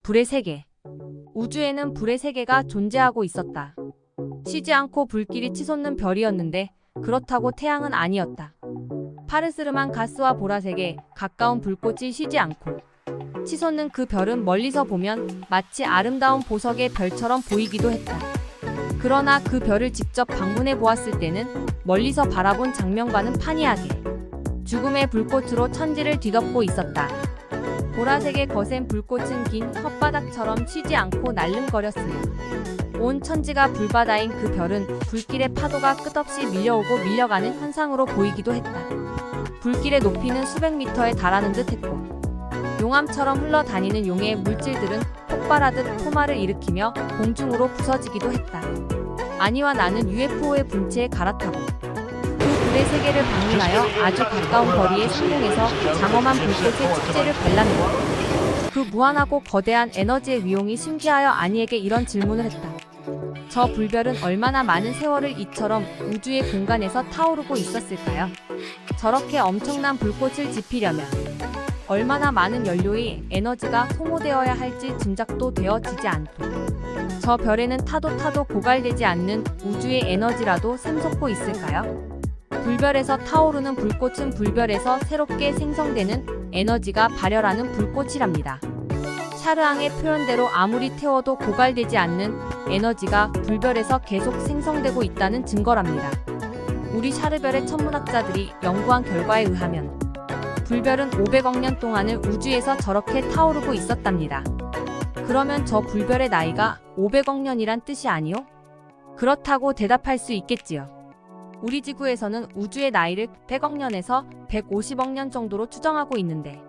불의 세계. 우주에는 불의 세계가 존재하고 있었다. 쉬지 않고 불길이 치솟는 별이었는데 그렇다고 태양은 아니었다. 파르스름한 가스와 보라색에 가까운 불꽃이 쉬지 않고 치솟는 그 별은 멀리서 보면 마치 아름다운 보석의 별처럼 보이기도 했다. 그러나 그 별을 직접 방문해 보았을 때는 멀리서 바라본 장면과는 판이하게 죽음의 불꽃으로 천지를 뒤덮고 있었다. 보라색의 거센 불꽃은 긴 혓바닥처럼 쉬지 않고 날름거렸으며 온 천지가 불바다인 그 별은 불길의 파도가 끝없이 밀려오고 밀려가는 현상으로 보이기도 했다. 불길의 높이는 수백 미터에 달하는 듯 했고 용암처럼 흘러다니는 용의 물질들은 폭발하듯 포마를 일으키며 공중으로 부서지기도 했다. 아니와 나는 UFO의 분체에 갈아타고 그 불의 세계를 방문하여 아주 가까운 거리의 상공에서 장엄한 불꽃의 축제를 관람했다. 그 무한하고 거대한 에너지의 위용이 신기하여 아니에게 이런 질문을 했다. 저 불별은 얼마나 많은 세월을 이처럼 우주의 공간에서 타오르고 있었을까요? 저렇게 엄청난 불꽃을 지피려면 얼마나 많은 연료의 에너지가 소모되어야 할지 짐작도 되어지지 않고 저 별에는 타도 고갈되지 않는 우주의 에너지라도 샘솟고 있을까요? 불별에서 타오르는 불꽃은 불별에서 새롭게 생성되는 에너지가 발열하는 불꽃이랍니다. 샤르앙의 표현대로 아무리 태워도 고갈되지 않는 에너지가 불별에서 계속 생성되고 있다는 증거랍니다. 우리 샤르별의 천문학자들이 연구한 결과에 의하면 불별은 500억 년 동안을 우주에서 저렇게 타오르고 있었답니다. 그러면 저 불별의 나이가 500억 년이란 뜻이 아니요? 그렇다고 대답할 수 있겠지요. 우리 지구에서는 우주의 나이를 100억 년에서 150억 년 정도로 추정하고 있는데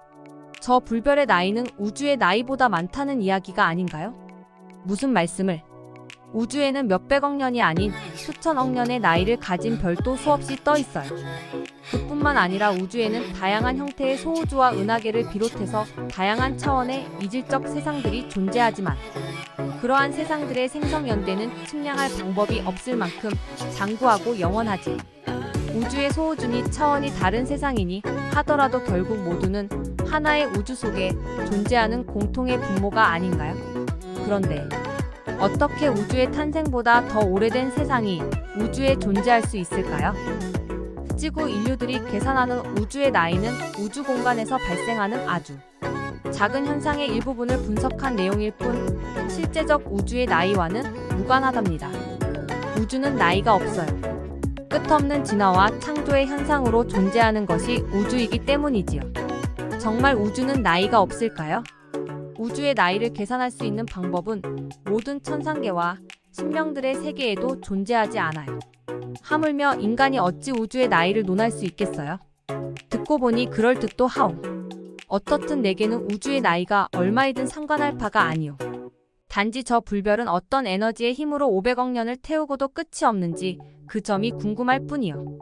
저 불별의 나이는 우주의 나이보다 많다는 이야기가 아닌가요? 무슨 말씀을? 우주에는 몇백억 년이 아닌 수천억 년의 나이를 가진 별도 수없이 떠 있어요. 그뿐만 아니라 우주에는 다양한 형태의 소우주와 은하계를 비롯해서 다양한 차원의 이질적 세상들이 존재하지만 그러한 세상들의 생성 연대는 측량할 방법이 없을 만큼 장구하고 영원하지. 우주의 소우주니 차원이 다른 세상이니 하더라도 결국 모두는 하나의 우주 속에 존재하는 공통의 분모가 아닌가요? 그런데 어떻게 우주의 탄생보다 더 오래된 세상이 우주에 존재할 수 있을까요? 지구 인류들이 계산하는 우주의 나이는 우주 공간에서 발생하는 아주 작은 현상의 일부분을 분석한 내용일 뿐 실제적 우주의 나이와는 무관하답니다. 우주는 나이가 없어요. 끝없는 진화와 창조의 현상으로 존재하는 것이 우주이기 때문이지요. 정말 우주는 나이가 없을까요? 우주의 나이를 계산할 수 있는 방법은 모든 천상계와 신명들의 세계에도 존재하지 않아요. 하물며 인간이 어찌 우주의 나이를 논할 수 있겠어요? 듣고 보니 그럴듯도 하오. 어떻든 내게는 우주의 나이가 얼마이든 상관할 바가 아니오. 단지 저 불별은 어떤 에너지의 힘으로 500억 년을 태우고도 끝이 없는지 그 점이 궁금할 뿐이요.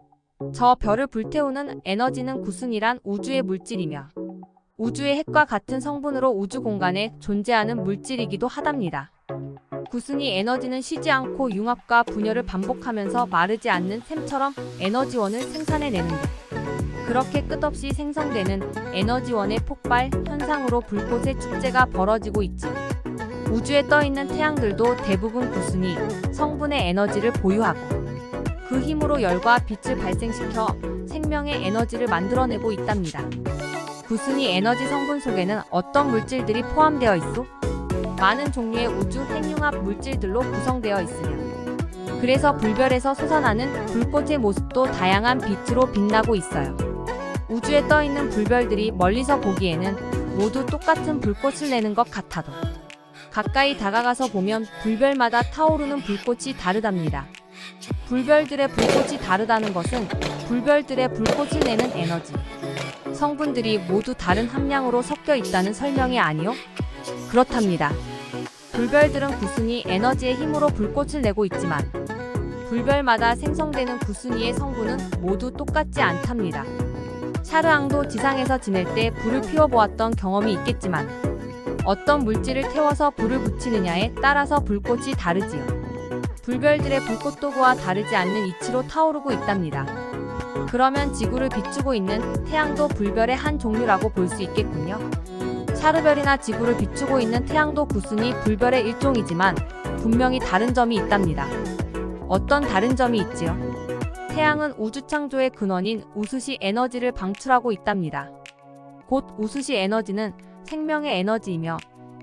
저 별을 불태우는 에너지는 구순이란 우주의 물질이며 우주의 핵과 같은 성분으로 우주 공간에 존재하는 물질이기도 하답니다. 구순이 에너지는 쉬지 않고 융합과 분열을 반복하면서 마르지 않는 샘처럼 에너지원을 생산해내는데 그렇게 끝없이 생성되는 에너지원의 폭발 현상으로 불꽃의 축제가 벌어지고 있지. 우주에 떠있는 태양들도 대부분 구순이 성분의 에너지를 보유하고 그 힘으로 열과 빛을 발생시켜 생명의 에너지를 만들어내고 있답니다. 구순이 에너지 성분 속에는 어떤 물질들이 포함되어 있어? 많은 종류의 우주 핵융합 물질들로 구성되어 있으며 그래서 불별에서 솟아나는 불꽃의 모습도 다양한 빛으로 빛나고 있어요. 우주에 떠있는 불별들이 멀리서 보기에는 모두 똑같은 불꽃을 내는 것 같아도 가까이 다가가서 보면 불별마다 타오르는 불꽃이 다르답니다. 불별들의 불꽃이 다르다는 것은 불별들의 불꽃을 내는 에너지 성분들이 모두 다른 함량으로 섞여 있다는 설명이 아니요? 그렇답니다. 불별들은 구순이 에너지의 힘으로 불꽃을 내고 있지만 불별마다 생성되는 구순이의 성분은 모두 똑같지 않답니다. 샤르앙도 지상에서 지낼 때 불을 피워보았던 경험이 있겠지만 어떤 물질을 태워서 불을 붙이느냐에 따라서 불꽃이 다르지요. 불별들의 불꽃도구와 다르지 않는 이치로 타오르고 있답니다. 그러면 지구를 비추고 있는 태양도 불별의 한 종류라고 볼 수 있겠군요. 샤르별이나 지구를 비추고 있는 태양도 구순이 불별의 일종이지만 분명히 다른 점이 있답니다. 어떤 다른 점이 있지요? 태양은 우주 창조의 근원인 우수시 에너지를 방출하고 있답니다. 곧 우수시 에너지는 생명의 에너지이며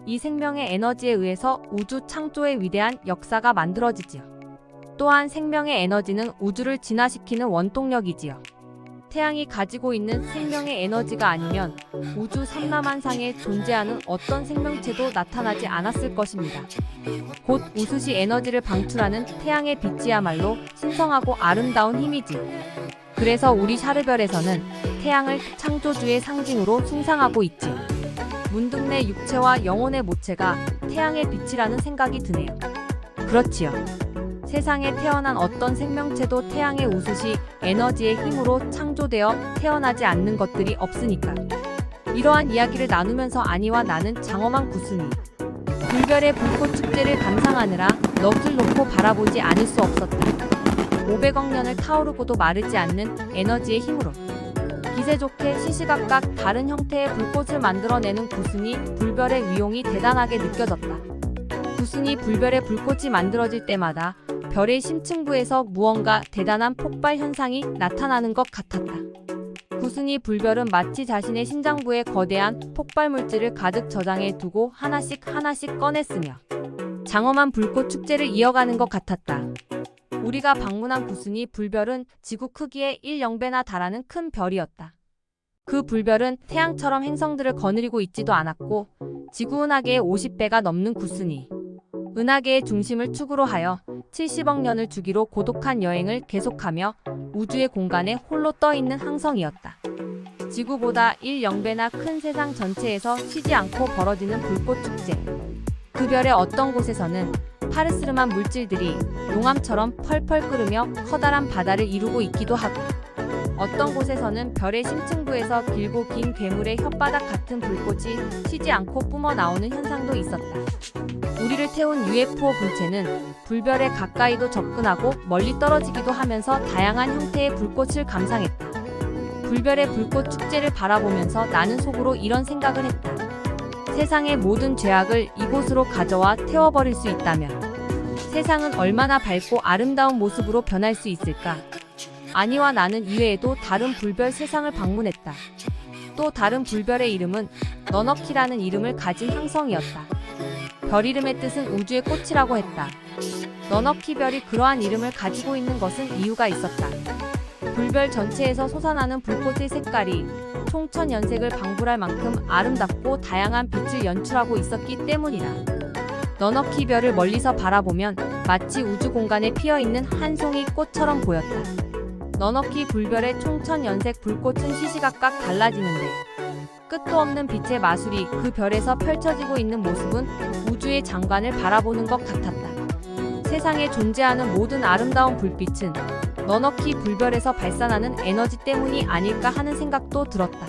이 생명의 에너지에 의해서 우주 창조의 위대한 역사가 만들어지지요. 또한 생명의 에너지는 우주를 진화시키는 원동력이지요. 태양이 가지고 있는 생명의 에너지가 아니면 우주 삼라만상에 존재하는 어떤 생명체도 나타나지 않았을 것입니다. 곧 우수시 에너지를 방출하는 태양의 빛이야말로 신성하고 아름다운 힘이지. 그래서 우리 샤르별에서는 태양을 창조주의 상징으로 숭상하고 있지. 문득 내 육체와 영혼의 모체가 태양의 빛이라는 생각이 드네요. 그렇지요. 세상에 태어난 어떤 생명체도 태양의 우수시 에너지의 힘으로 창조되어 태어나지 않는 것들이 없으니까. 이러한 이야기를 나누면서 아니와 나는 장엄한 구순이 불별의 불꽃 축제를 감상하느라 넋을 놓고 바라보지 않을 수 없었다. 500억 년을 타오르고도 마르지 않는 에너지의 힘으로 기세 좋게 시시각각 다른 형태의 불꽃을 만들어내는 구순이 불별의 위용이 대단하게 느껴졌다. 구순이 불별의 불꽃이 만들어질 때마다 별의 심층부에서 무언가 대단한 폭발 현상이 나타나는 것 같았다. 구순이 불별은 마치 자신의 심장부에 거대한 폭발 물질을 가득 저장해 두고 하나씩 꺼냈으며 장엄한 불꽃 축제를 이어가는 것 같았다. 우리가 방문한 구순이 불별은 지구 크기의 1.0배나 달하는 큰 별이었다. 그 불별은 태양처럼 행성들을 거느리고 있지도 않았고 지구 은하계의 50배가 넘는 구순이 은하계의 중심을 축으로 하여 70억 년을 주기로 고독한 여행을 계속하며 우주의 공간에 홀로 떠있는 항성이었다. 지구보다 1.0배나 큰 세상 전체에서 쉬지 않고 벌어지는 불꽃 축제. 그 별의 어떤 곳에서는 파르스름한 물질들이 용암처럼 펄펄 끓으며 커다란 바다를 이루고 있기도 하고 어떤 곳에서는 별의 심층부에서 길고 긴 괴물의 혓바닥 같은 불꽃이 쉬지 않고 뿜어 나오는 현상도 있었다. 우리를 태운 UFO 물체는 불별에 가까이도 접근하고 멀리 떨어지기도 하면서 다양한 형태의 불꽃을 감상했다. 불별의 불꽃 축제를 바라보면서 나는 속으로 이런 생각을 했다. 세상의 모든 죄악을 이곳으로 가져와 태워버릴 수 있다면 세상은 얼마나 밝고 아름다운 모습으로 변할 수 있을까? 아니와 나는 이외에도 다른 불별 세상을 방문했다. 또 다른 불별의 이름은 너너키라는 이름을 가진 항성이었다. 별 이름의 뜻은 우주의 꽃이라고 했다. 너너키 별이 그러한 이름을 가지고 있는 것은 이유가 있었다. 불별 전체에서 솟아나는 불꽃의 색깔이 총천연색을 방불할 만큼 아름답고 다양한 빛을 연출하고 있었기 때문이다. 너너키 별을 멀리서 바라보면 마치 우주 공간에 피어있는 한 송이 꽃처럼 보였다. 너너키 불별의 총천연색 불꽃은 시시각각 달라지는데 끝도 없는 빛의 마술이 그 별에서 펼쳐지고 있는 모습은 우주의 장관을 바라보는 것 같았다. 세상에 존재하는 모든 아름다운 불빛은 너너키 불별에서 발산하는 에너지 때문이 아닐까 하는 생각도 들었다.